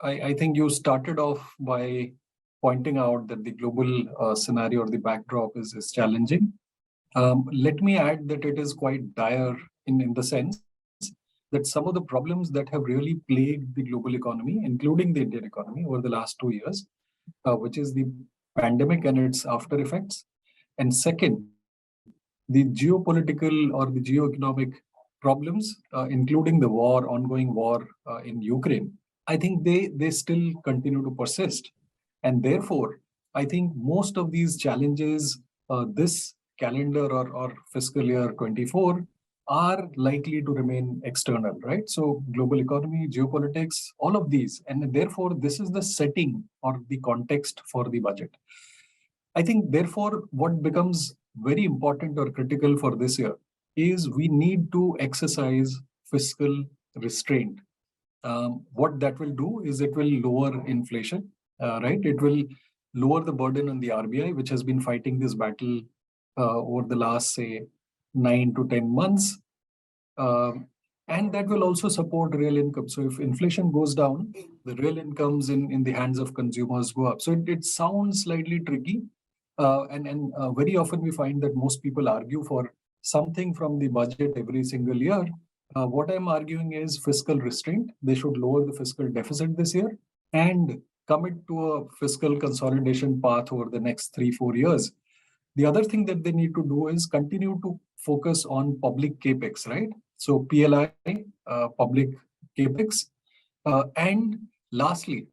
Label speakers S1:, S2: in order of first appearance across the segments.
S1: I think you started off by pointing out that the global scenario or the backdrop is challenging. Let me add that it is quite dire in the sense that some of the problems that have really plagued the global economy, including the Indian economy over the last 2 years, which is the pandemic and its after effects. And second, the geopolitical or the geoeconomic problems, including the ongoing war in Ukraine, I think they still continue to persist. And therefore, I think most of these challenges this calendar or fiscal year 24 are likely to remain external, right? So global economy, geopolitics, all of these. And therefore, this is the setting or the context for the budget. I think, therefore, what becomes very important or critical for this year is we need to exercise fiscal restraint. What that will do is it will lower inflation, right? It will lower the burden on the RBI, which has been fighting this battle over the last, say, 9 to 10 months. And that will also support real income. So if inflation goes down, the real incomes in the hands of consumers go up. So it sounds slightly tricky. And very often we find that most people argue for something from the budget every single year. What I'm arguing is fiscal restraint. They should lower the fiscal deficit this year and commit to a fiscal consolidation path over the next 3-4 years. The other thing that they need to do is continue to focus on public capex, right? So PLI, public capex. And lastly,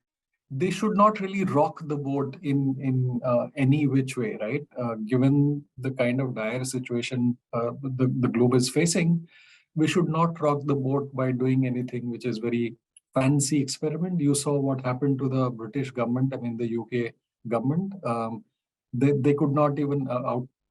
S1: they should not really rock the boat in any which way, right? Given the kind of dire situation the globe is facing, we should not rock the boat by doing anything which is very fancy experiment. You saw what happened to the British government, I mean the UK government. They could not even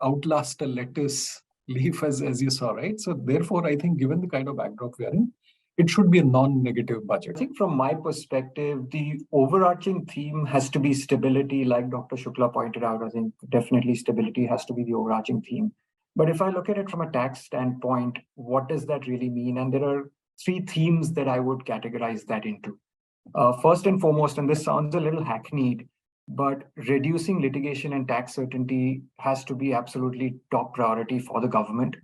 S1: outlast a lettuce leaf as you saw, right? So therefore, I think given the kind of backdrop we are in, it should be a non-negative budget.
S2: I think from my perspective, the overarching theme has to be stability, like Dr. Shukla pointed out. I think definitely stability has to be the overarching theme. But if I look at it from a tax standpoint, what does that really mean? And there are 3 themes that I would categorize that into. First and foremost, and this sounds a little hackneyed, but reducing litigation and tax certainty has to be absolutely top priority for the government.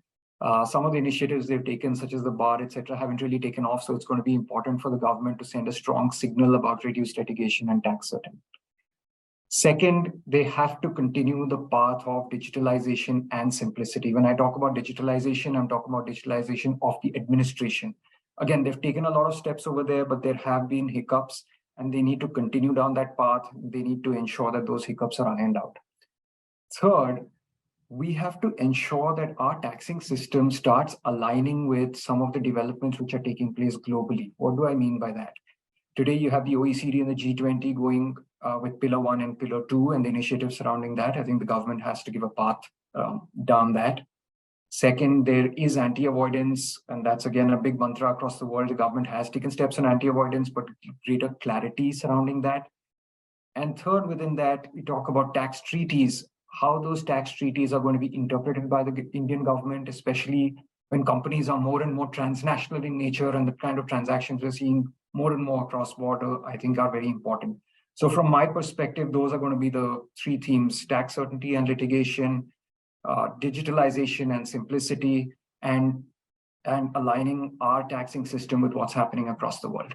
S2: Some of the initiatives they've taken, such as the bar, etc., haven't really taken off. So it's going to be important for the government to send a strong signal about reduced litigation and tax certainty. Second, they have to continue the path of digitalization and simplicity. When I talk about digitalization, I'm talking about digitalization of the administration. Again, they've taken a lot of steps over there, but there have been hiccups, and they need to continue down that path. They need to ensure that those hiccups are ironed out. Third, we have to ensure that our taxing system starts aligning with some of the developments which are taking place globally. What do I mean by that? Today, you have the OECD and the G20 going with Pillar 1 and Pillar 2 and the initiatives surrounding that. I think the government has to give a path down that. Second, there is anti-avoidance, and that's again a big mantra across the world. The government has taken steps on anti-avoidance, but greater clarity surrounding that. And third, within that, we talk about tax treaties, how those tax treaties are going to be interpreted by the Indian government, especially when companies are more and more transnational in nature, and the kind of transactions we're seeing more and more across border, I think are very important. So from my perspective, those are going to be the 3 themes: tax certainty and litigation, digitalization and simplicity, and aligning our taxing system with what's happening across the world.